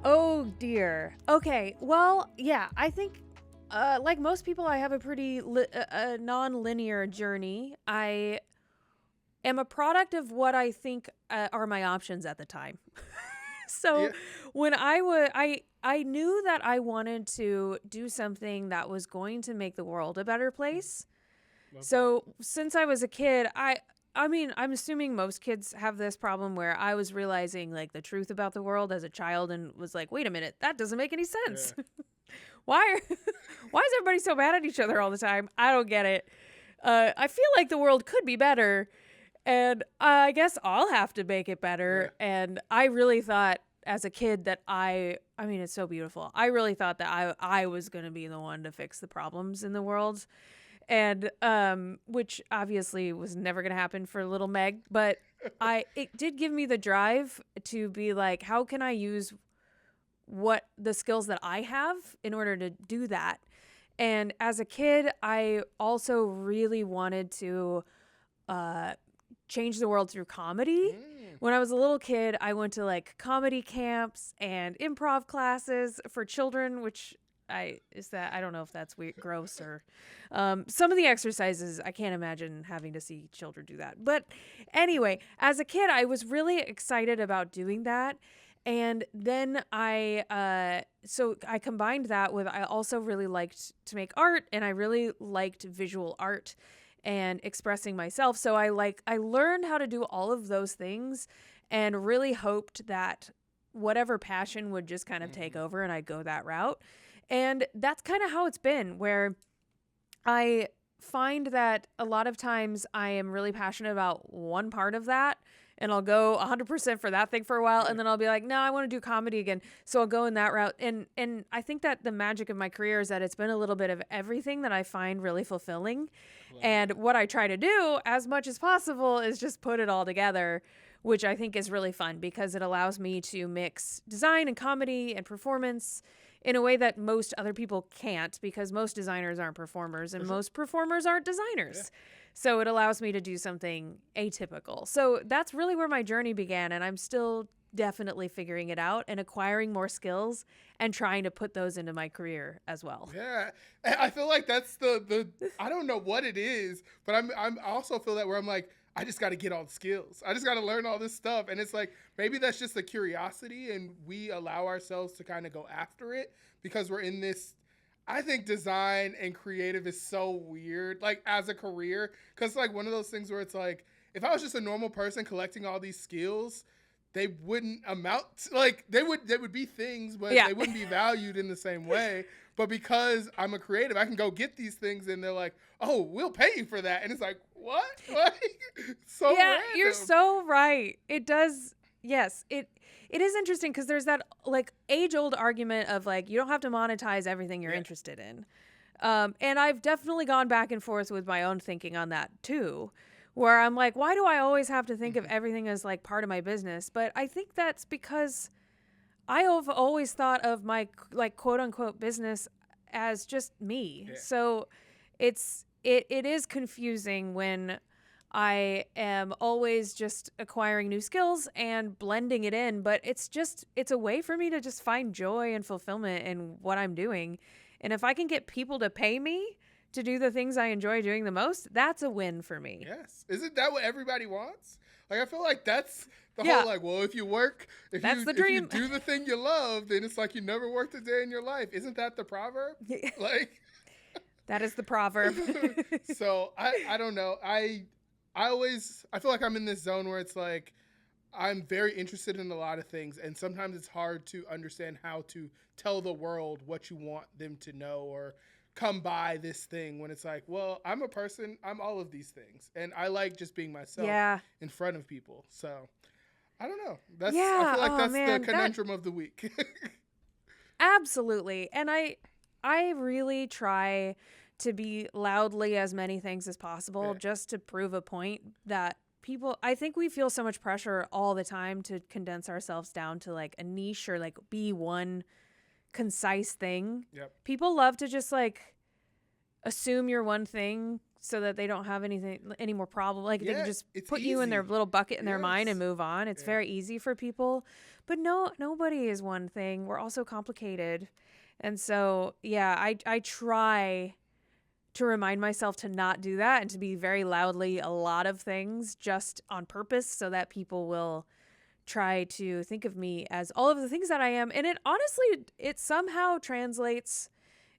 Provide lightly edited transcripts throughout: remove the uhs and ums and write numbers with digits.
Oh dear. Okay. Well, yeah, I think like most people I have a pretty non-linear journey. I am a product of what I think are my options at the time. So Yeah. when I knew that I wanted to do something that was going to make the world a better place. Love that. So since I was a kid, I mean, I'm assuming most kids have this problem where I was realizing like the truth about the world as a child and was like, "Wait a minute, that doesn't make any Yeah. sense. why why is everybody so mad at each other all the time? I don't get it. I feel like the world could be better, and I guess I'll have to make it Yeah. better." And I really thought as a kid that I mean, it's so beautiful. I really thought that I was going to be the one to fix the problems in the world, and which obviously was never going to happen for little Meg, but I it did give me the drive to be like, how can I use what the skills that I have in order to do that? And as a kid, I also really wanted to uh change the world through comedy. Mm. When I was a little kid, I went to like comedy camps and improv classes for children, which I don't know if that's weird, gross, or some of the exercises I can't imagine having to see children do that. But anyway, as a kid, I was really excited about doing that. And then so I combined that with, I also really liked to make art, and I really liked visual art and expressing myself. So I learned how to do all of those things and really hoped that whatever passion would just kind of take Mm-hmm. over and I'd go that route. And that's kind of how it's been, where I find that a lot of times I am really passionate about one part of that, and I'll go 100% for that thing for a while, Yeah. and then I'll be like, no, I want to do comedy again. So I'll go in that route. And I think that the magic of my career is that it's been a little bit of everything that I find really fulfilling. Love And that. what I try to do as much as possible is just put it all together, which I think is really fun because it allows me to mix design and comedy and performance in a way that most other people can't, because most designers aren't performers For and sure. most performers aren't Yeah. designers. So it allows me to do something atypical. So that's really where my journey began, and I'm still definitely figuring it out and acquiring more skills and trying to put those into my career as well. Yeah. And I feel like that's the I don't know what it is, but I also feel that where I'm like, I just got to get all the skills. I just got to learn all this stuff. And it's like, maybe that's just a curiosity and we allow ourselves to kind of go after it because we're in this. I think design and creative is so weird, like as a career, because like one of those things where it's like, if I was just a normal person collecting all these skills, they wouldn't amount to, like they would be things, but Yeah. they wouldn't be valued in the same way. But because I'm a creative, I can go get these things, and they're like, "Oh, we'll pay you for that," and it's like, "What?" Like, so Yeah, you're random. so right. It does. Yes, it is interesting because there's that like age old argument of like you don't have to monetize everything you're Yeah. interested in. And I've definitely gone back and forth with my own thinking on that too, where I'm like, why do I always have to think of Hmm. everything as like part of my business? But I think that's because I have always thought of my like quote unquote business as just me. Yeah. So it is confusing when I am always just acquiring new skills and blending it in, but it's a way for me to just find joy and fulfillment in what I'm doing. And if I can get people to pay me to do the things I enjoy doing the most, that's a win for me. Yes. Isn't that what everybody wants? Like I feel like that's the whole Yeah, like, well, if you work, that's the if you dream. do the thing you love, then it's like you never worked a day in your life. Isn't that the proverb? Like That is the proverb. so I don't know. I feel like I'm in this zone where it's like I'm very interested in a lot of things, and sometimes it's hard to understand how to tell the world what you want them to know or come by this thing when it's like, well, I'm a person, I'm all of these things, and I like just being myself Yeah. in front of people. So I don't know. I Yeah. feel like Oh that's the man, that conundrum of the week. absolutely. And I really try to be loudly as many things as possible Yeah. just to prove a point that people, I think we feel so much pressure all the time to condense ourselves down to like a niche or like be one concise thing. Yep. People love to just like assume you're one thing so that they don't have any more problem. Like they can Yeah, just it's put you in their easy. little bucket in their mind and Yes. move on. It's Yeah. very easy for people, but nobody is one thing. We're all so complicated. And so, yeah, I try to remind myself to not do that and to be very loudly a lot of things just on purpose so that people will try to think of me as all of the things that I am. And it honestly, it somehow translates,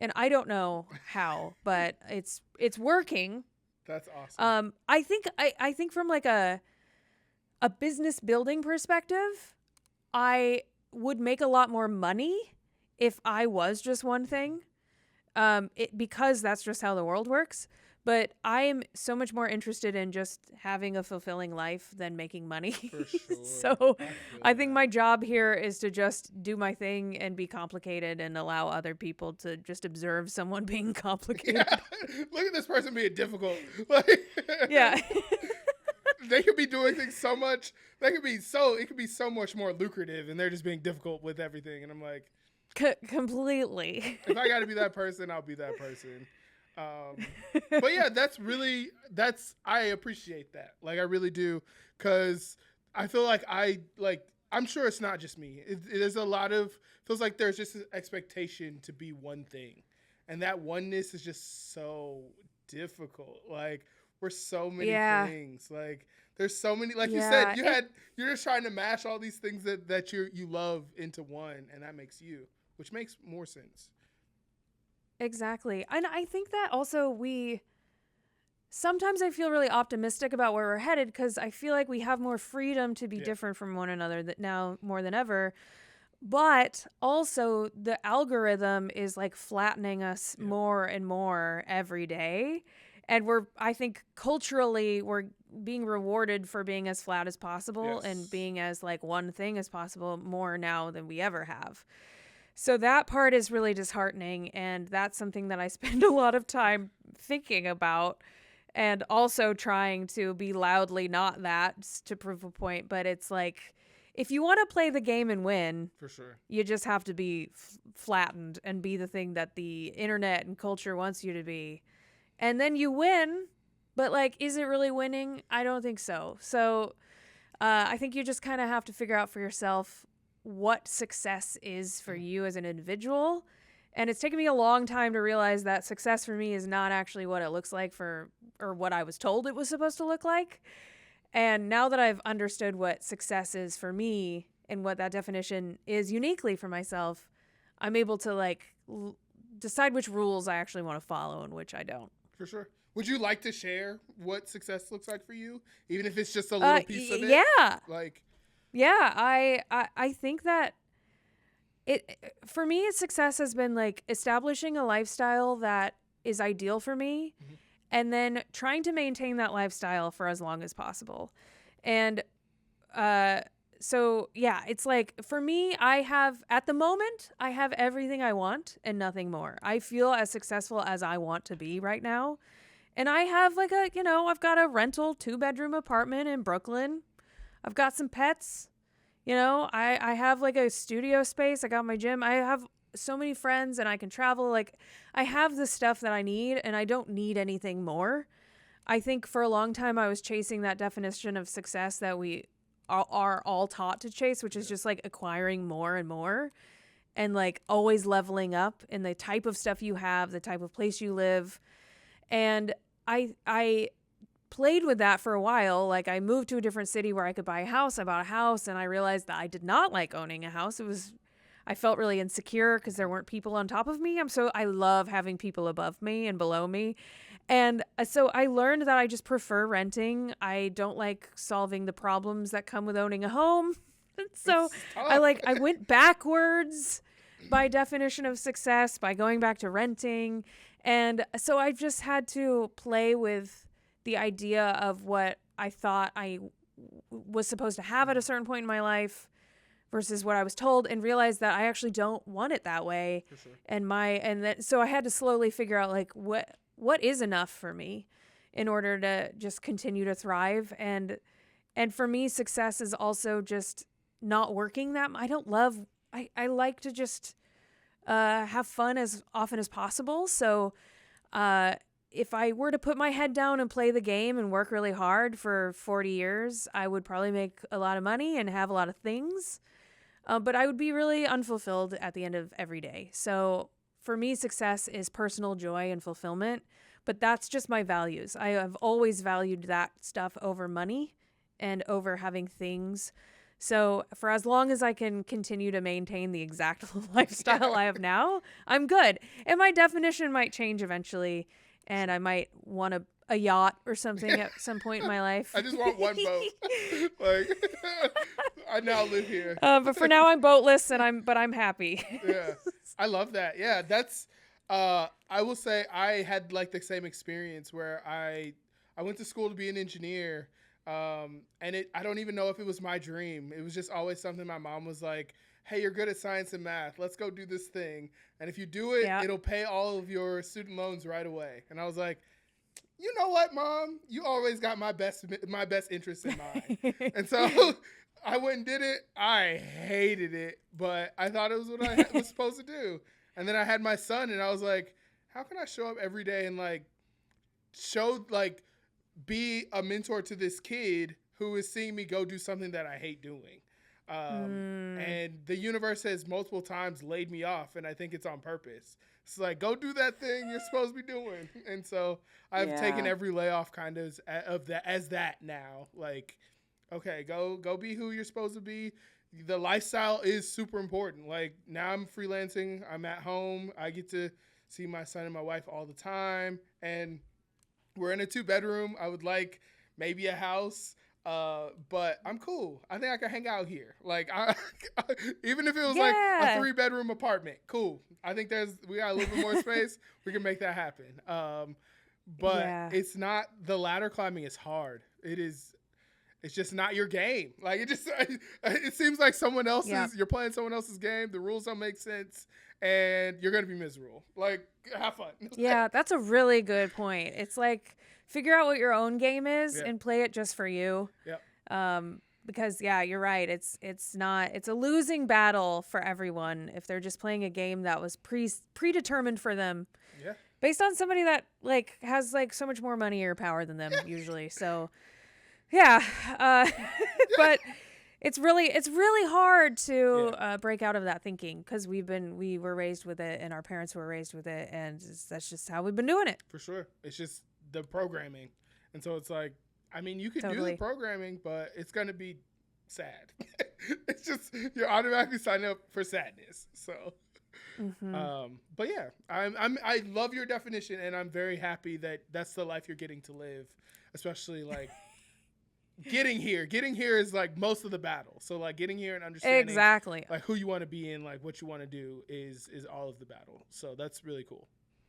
and I don't know how, but it's working. That's awesome. I think from like a business building perspective, I would make a lot more money if I was just one thing. Because that's just how the world works. But I am so much more interested in just having a fulfilling life than making money. For sure. So I I feel think that. my job here is to just do my thing and be complicated and allow other people to just observe someone being complicated. Yeah. Look at this person being difficult. Like, Yeah. they could be doing things so much. It could be so much more lucrative, and they're just being difficult with everything. And I'm like, Completely. if I got to be that person, I'll be that person. But yeah, I appreciate that. Like, I really do. Cause I feel like I'm sure it's not just me. There's a lot of, feels like there's just an expectation to be one thing. And that oneness is just so difficult. Like, we're so many things. Like, there's so many, like you said, you're just trying to mash all these things that you love into one, and that makes you, which makes more sense. Exactly. And I think that also sometimes I feel really optimistic about where we're headed because I feel like we have more freedom to be different from one another now more than ever. But also the algorithm is like flattening us more and more every day. And I think culturally, we're being rewarded for being as flat as possible and being as like one thing as possible more now than we ever have. So that part is really disheartening, and that's something that I spend a lot of time thinking about and also trying to be loudly not that to prove a point. But it's like, if you want to play the game and win, For sure. you just have to be flattened and be the thing that the internet and culture wants you to be. And then you win, but like, is it really winning? I don't think so. So I think you just kind of have to figure out for yourself what success is for you as an individual. And it's taken me a long time to realize that success for me is not actually what it looks like or what I was told it was supposed to look like. And now that I've understood what success is for me and what that definition is uniquely for myself, I'm able to like decide which rules I actually want to follow and which I don't. For sure. Would you like to share what success looks like for you, even if it's just a little piece of it? Yeah. Like, yeah, I think that for me, success has been like establishing a lifestyle that is ideal for me, and then trying to maintain that lifestyle for as long as possible. And so yeah, it's like for me, at the moment, I have everything I want and nothing more. I feel as successful as I want to be right now. And I have like I've got a rental 2-bedroom apartment in Brooklyn. I've got some pets. I have like a studio space. I got my gym. I have so many friends and I can travel. Like, I have the stuff that I need and I don't need anything more. I think for a long time I was chasing that definition of success that we are all taught to chase, which is just like acquiring more and more and like always leveling up in the type of stuff you have, the type of place you live. And I played with that for a while. Like, I moved to a different city where I could buy a house. I bought a house and I realized that I did not like owning a house. I felt really insecure because there weren't people on top of me. I love having people above me and below me. And so I learned that I just prefer renting. I don't like solving the problems that come with owning a home. So I went backwards by definition of success by going back to renting. And so I've just had to play with the idea of what I thought I was supposed to have at a certain point in my life versus what I was told, and realize that I actually don't want it that way. For sure. So I had to slowly figure out like what is enough for me in order to just continue to thrive. And for me, success is also just not working that I like to just have fun as often as possible. So if I were to put my head down and play the game and work really hard for 40 years, I would probably make a lot of money and have a lot of things. But I would be really unfulfilled at the end of every day. So for me, success is personal joy and fulfillment. But that's just my values. I have always valued that stuff over money and over having things. So for as long as I can continue to maintain the exact lifestyle I have now, I'm good. And my definition might change eventually, and I might want a yacht or something at some point in my life. I just want one boat. Like, I now live here. But for now, I'm boatless, and I'm happy. Yeah, I love that. Yeah, that's. I will say I had like the same experience where I went to school to be an engineer. And I don't even know if it was my dream. It was just always something my mom was like, hey, you're good at science and math. Let's go do this thing. And if you do it, it'll pay all of your student loans right away. And I was like, you know what, Mom? You always got my best interest in mind. And so I went and did it. I hated it, but I thought it was what I was supposed to do. And then I had my son, and I was like, how can I show up every day and like be a mentor to this kid who is seeing me go do something that I hate doing. And the universe has multiple times laid me off, and I think it's on purpose. It's like, go do that thing you're supposed to be doing. And so I've taken every layoff kind of as that now. Like, okay, go be who you're supposed to be. The lifestyle is super important. Like, now I'm freelancing. I'm at home. I get to see my son and my wife all the time. And we're in a 2-bedroom. I would like maybe a house, but I'm cool. I think I can hang out here. Like, even if it was like a 3-bedroom apartment, cool. I think we got a little bit more space. We can make that happen. But it's not, the ladder climbing is hard. It's just not your game. Like, it seems like someone else's, you're playing someone else's game. The rules don't make sense, and you're going to be miserable. Like, have fun. Yeah, that's a really good point. It's like, figure out what your own game is and play it just for you. Yep. Because you're right. It's a losing battle for everyone if they're just playing a game that was predetermined for them. Yeah. Based on somebody that like has like so much more money or power than them usually. So but it's really hard to break out of that thinking because we were raised with it and our parents were raised with it, and that's just how we've been doing it. For sure. It's just the programming. And so it's like, I mean, you can do the programming, but it's going to be sad. It's just, you're automatically signing up for sadness. So, but yeah, I love your definition, and I'm very happy that that's the life you're getting to live, especially like getting here is like most of the battle. So like getting here and understanding exactly like who you want to be and like what you want to do is all of the battle. So that's really cool.